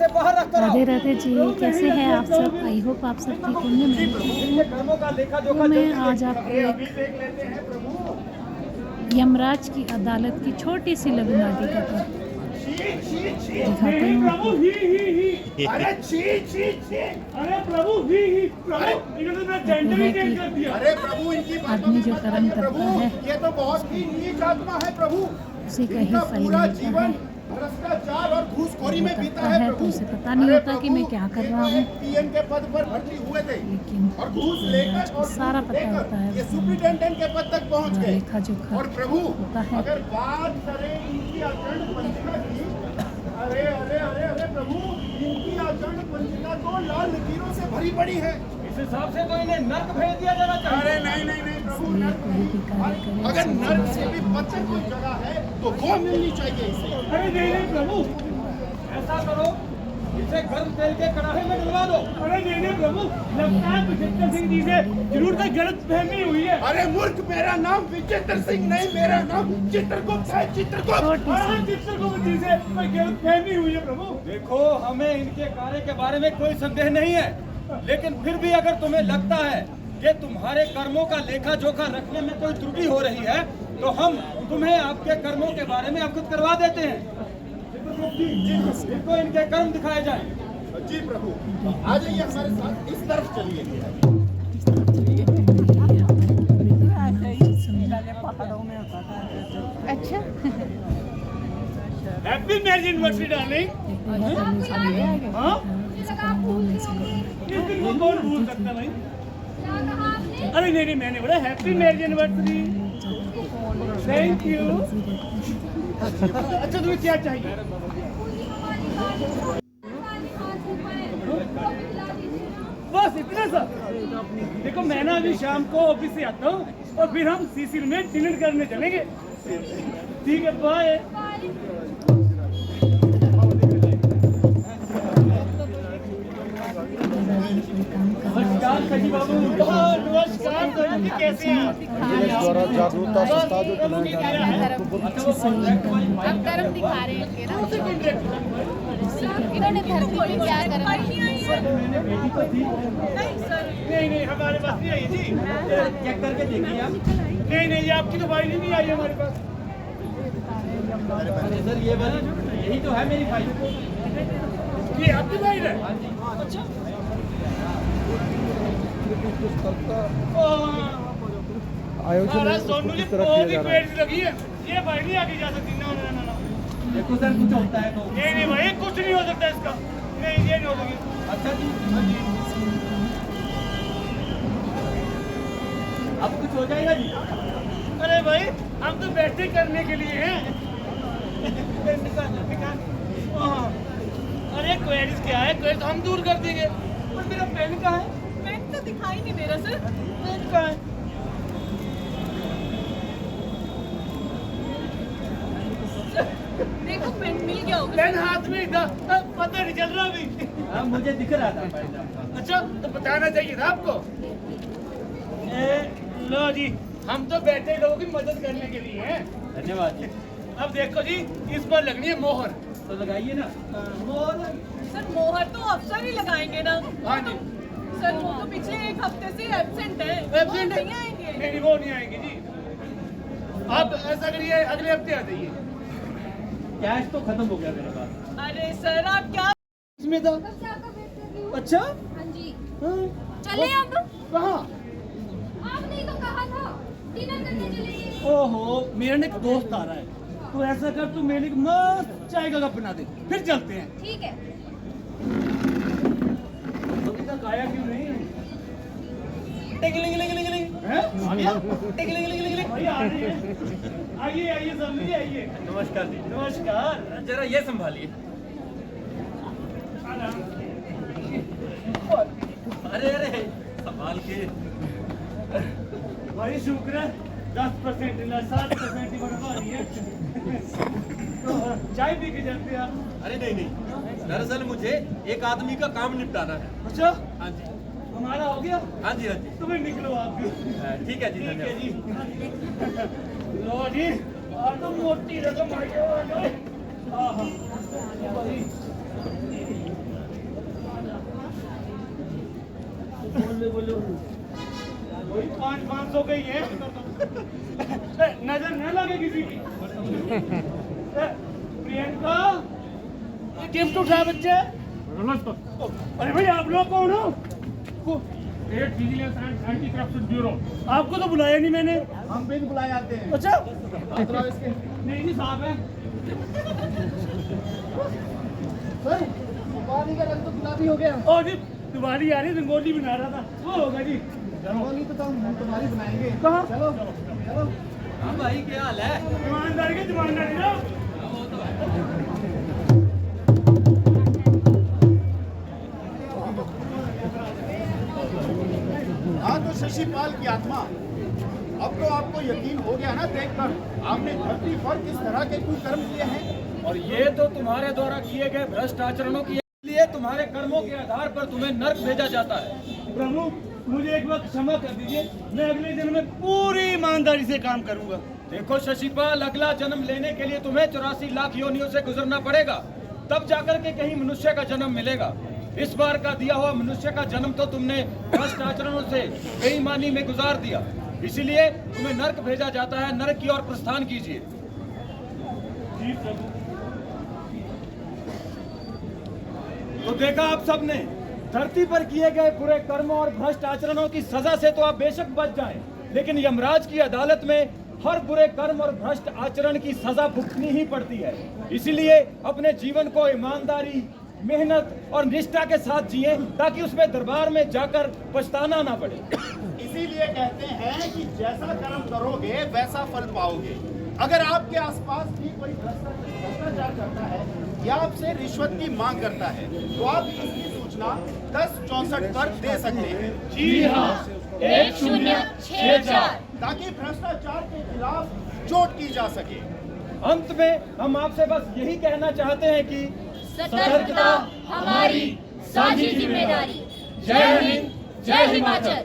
से बाहर रखता रहो। राधे राधे जी, कैसे हैं आप सब? आई होप आप सब ठीक होंगे। मैं आज आपको एक यमराज की अदालत की छोटी सी लघु नाटिका दिखाते हैं। अरे प्रभु इनकी आदमी जो कर्म करता है ये तो बहुत ही नीच आत्मा है प्रभु। उसी का ही इनका फल पूरा मिलता जीवन है। भ्रष्टाचार और घूसखोरी में बीता करता है है प्रभु। तो उसे पता नहीं होता कि मैं क्या कर रहा हूँ, पीएम के पद पर भर्ती हुए थे लेकिन और घूस लेकर और सारा पता होता है। ये सुपरिटेंडेंट के पद तक पहुंच गए। लेखा जोखा और प्रभु होता है। अगर बात करें इनकी आचरण पंचिका की, अरे अरे अरे अरे प्रभु, इनकी आचरण पंचिका तो लाल लकीरों से भरी पड़ी है। इस हिसाब से तो इन्हें नर्क भेज दिया जाना चाहिए। अरे नहीं नहीं नहीं प्रभु, नर्क कोई भी कार्य करे अगर नर्क से भी बच्चे कोई जगह है तो वो मिलनी चाहिए इसे। अरे नहीं नहीं प्रभु, ऐसा करो इसे गर्म तेल के कड़ाहे में डलवा दो। अरे नहीं नहीं प्रभु, लगता है विजेंद्र सिंह जी से जरूर से गलतफहमी हुई है। अरे मूर्ख, मेरा नाम विजेंद्र सिंह नहीं, मेरा नाम चित्रगुप्त है, चित्रगुप्त। अरे चित्रगुप्त जी से कोई गलतफहमी हुई है प्रभु। देखो, हमें इनके कार्य के बारे में कोई संदेह नहीं है, लेकिन फिर भी अगर तुम्हें लगता है कि तुम्हारे कर्मों का लेखा जोखा रखने में कोई त्रुटि हो रही है तो हम तुम्हें आपके कर्मों के बारे में अवगत करवा देते हैं। इनको इनके कर्म दिखाए जाएं। जी प्रभु, आ जाइए हमारे साथ, इस तरफ चलिए। अच्छा। Happy marriage anniversary darling. हाँ, इस दिन को कौन भूल सकता भाई। अरे नहीं नहीं, मैंने बोला happy marriage anniversary. Thank you. अच्छा, तुम्हें क्या चाहिए? बस इतना सा। देखो, मैं ना अभी शाम को ऑफिस से आता हूँ और फिर हम सीसील में डिनर करने चलेंगे। ठीक है, बाय। नमस्कार सजी बाबू। नमस्कार सजी जी, कैसे हैं? द्वारा जागरूकता संस्था जो अब धर्म दिखा रहे हैं इनके ना, इन्होंने धर्म को भी क्या करा। नहीं नहीं, हमारे पास नहीं आई जी। चेक करके देखिए आप। नहीं नहीं, ये आपकी तो फाइल ही नहीं आई हमारे पास। सर, ये वाली यही तो है मेरी फाइल। ये आपकी फाइल है? अच्छा। आयोजन सोनू जी, बहुत ही पेड़ लगी है। ये फाइल नहीं आगे जा सकती। ना ना ना, देखो सर, कुछ होता है तो। नहीं नहीं भाई, कुछ नहीं हो सकता इसका। नहीं, ये नहीं हो सकेगी। अच्छा जी, हाँ जी। अब कुछ हो जाएगा जी। अरे भाई, हम तो बैठे करने के लिए हैं। अरे क्वेरीज क्या है, क्वेरीज हम दूर कर देंगे। पर मेरा पेन कहाँ है? पेन तो दिखाई नहीं दे रहा सर। पेन कहाँ है? देखो पेन मिल गया होगा। पेन हाथ में था, पता नहीं चल रहा अभी। हाँ, मुझे दिख रहा था। अच्छा, तो बताना चाहिए था आपको। लो जी, हम तो बैठे लोगों की मदद करने के लिए हैं। धन्यवाद जी। अब देखो जी, इस पर लगनी है मोहर, तो लगाइए ना मोहर। सर मोहर तो अफसर ही लगाएंगे ना। हाँ जी। सर वो तो पिछले एक हफ्ते से एब्सेंट है। एब्सेंट वो नहीं आएंगे। नहीं, वो नहीं आएंगे जी। आप ऐसा करिए, अगले हफ्ते आ जाइए। कैश तो खत्म हो गया मेरे पास। अरे सर, आप क्या इसमें था? अच्छा, हाँ जी, हाँ। चले अब। कहाँ? आपने ही तो कहा था डिनर करने चलेंगे। ओहो, मेरा एक दोस्त आ रहा है, तो ऐसा कर, तू मेरे लिए मस्त चाय का कप बना दे, फिर चलते हैं। ठीक है। अभी तक आया क्यों नहीं? टिकलिंग हैं? आ गया? टिकलिंग भाई, आ रही है। आइए आइए, समझिए, आइए। नमस्कार जी। नमस्कार। जरा ये संभालिए। अरे अरे, संभाल के। भाई शुक्र है, 10% ना 7% ही बढ़ा रही है। तो चाय पी के जाते आप? अरे नहीं नहीं, दरअसल मुझे एक आदमी का काम निपटाना है। अच्छा, हाँ जी। हमारा हो गया? हाँ जी, हाँ जी। तो फिर निकलो आप भी। ठीक है जी, ठीक है धन्यवाद। जी। लो जी, और तो मोटी रकम आई है। वही 500 के ही है। नजर न लगे किसी की। प्रियंका, ये गिफ्ट उठा बच्चे। अरे भाई आप लोग कौन हो? State vigilance and anti corruption bureau. आपको तो बुलाया नहीं मैंने। हम भी बुलाए आते हैं। अच्छा इसके नहीं जी साहब है। सर पानी का रंग तो गुलाबी हो गया। ओ जी तुम्हारी आ रही रंगोली बना रहा था, वो होगा जी। रंगोली तो हम तुम्हारी बनाएंगे। कहाँ? चलो चलो। हाँ भाई क्या हाल है? ईमानदारी की ईमानदारी ना। हाँ तो शशिपाल की आत्मा, अब तो आपको यकीन हो गया ना देखकर आपने धरती पर किस तरह के कुकर्म किए हैं। और ये तो तुम्हारे द्वारा किए गए भ्रष्ट आचरणों की लिए तुम्हारे कर्मों के आधार पर तुम्हें नर्क भेजा जाता है। प्रभु मुझे एक वक्त क्षमा कर दीजिए, मैं अगले जन्म में पूरी ईमानदारी से काम करूंगा। देखो शशिपाल, अगला जन्म लेने के लिए तुम्हें 84 लाख योनियों से गुजरना पड़ेगा, तब जाकर के कहीं मनुष्य का जन्म मिलेगा। इस बार का दिया हुआ मनुष्य का जन्म तो तुमने भ्रष्ट आचरणों से बेईमानी में गुजार दिया, इसीलिए तुम्हें नर्क भेजा जाता है। नर्क की ओर प्रस्थान कीजिए। जी प्रभु। तो देखा आप सबने, धरती पर किए गए बुरे कर्मों और भ्रष्ट आचरणों की सजा से तो आप बेशक बच जाएं, लेकिन यमराज की अदालत में हर बुरे कर्म और भ्रष्ट आचरण की सजा भुगतनी ही पड़ती है। इसीलिए अपने जीवन को ईमानदारी, मेहनत और निष्ठा के साथ जिए, ताकि उसमें दरबार में जाकर पछताना ना पड़े। इसीलिए कहते हैं कि जैसा कर्म करोगे वैसा फल पाओगे। अगर आपके आसपास भी कोई भ्रष्टाचार करता है या आपसे रिश्वत की मांग करता है, तो आप इसकी सूचना 1064 पर दे सकते हैं। जी हाँ, 1064 ताकि भ्रष्टाचार के खिलाफ चोट की जा सके। अंत में हम आपसे बस यही कहना चाहते हैं कि सतर्कता हमारी साझी जिम्मेदारी। जय हिंद, जय हिमाचल।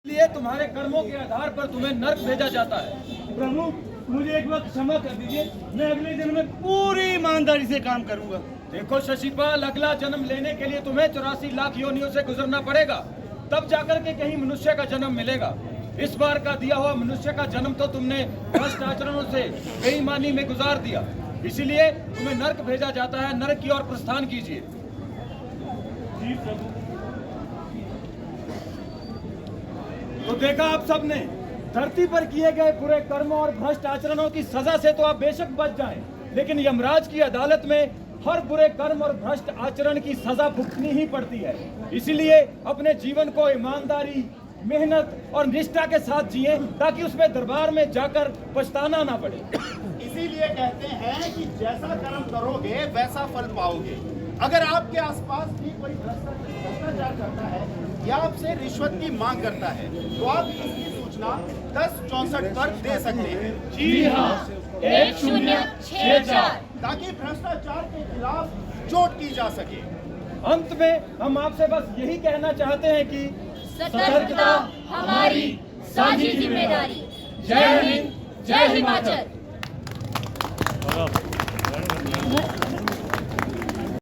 इसलिए तुम्हारे कर्मों के आधार पर तुम्हें नर्क भेजा जाता है। प्रभु मुझे एक वक्त क्षमा कर दीजिए, मैं अगले जन्म में पूरी ईमानदारी से काम करूंगा। देखो शशिपाल, अगला जन्म लेने के लिए तुम्हें 84 लाख योनियों से गुजरना पड़ेगा, तब जाकर के कहीं मनुष्य का जन्म मिलेगा। इस बार का दिया हुआ मनुष्य का जन्म तो तुमने भ्रष्ट आचरणों से बेईमानी में गुजार दिया, इसीलिए तुम्हें नर्क भेजा जाता है। नर्क की ओर प्रस्थान कीजिए। जी प्रभु। तो देखा आप सबने, धरती पर किए गए बुरे कर्मों और भ्रष्ट आचरणों की सजा से तो आप बेशक बच जाएं, लेकिन यमराज की अदालत में हर बुरे कर्म और भ्रष्ट आचरण की सजा भुगतनी ही पड़ती है। इसीलिए अपने जीवन को ईमानदारी, मेहनत और निष्ठा के साथ जिए, ताकि उसमें दरबार में जाकर पछताना ना पड़े। इसीलिए कहते हैं कि जैसा कर्म करोगे वैसा फल पाओगे। अगर आपके आसपास भी कोई भ्रष्टाचार करता है या आपसे रिश्वत की मांग करता है, तो आप इसकी सूचना 1064 पर दे सकते हैं। जी हाँ, 1064 ताकि भ्रष्टाचार के खिलाफ चोट की जा सके। अंत में हम आपसे बस यही कहना चाहते हैं कि सतर्कता हमारी साझी जिम्मेदारी। जय हिंद, जय हिमाचल।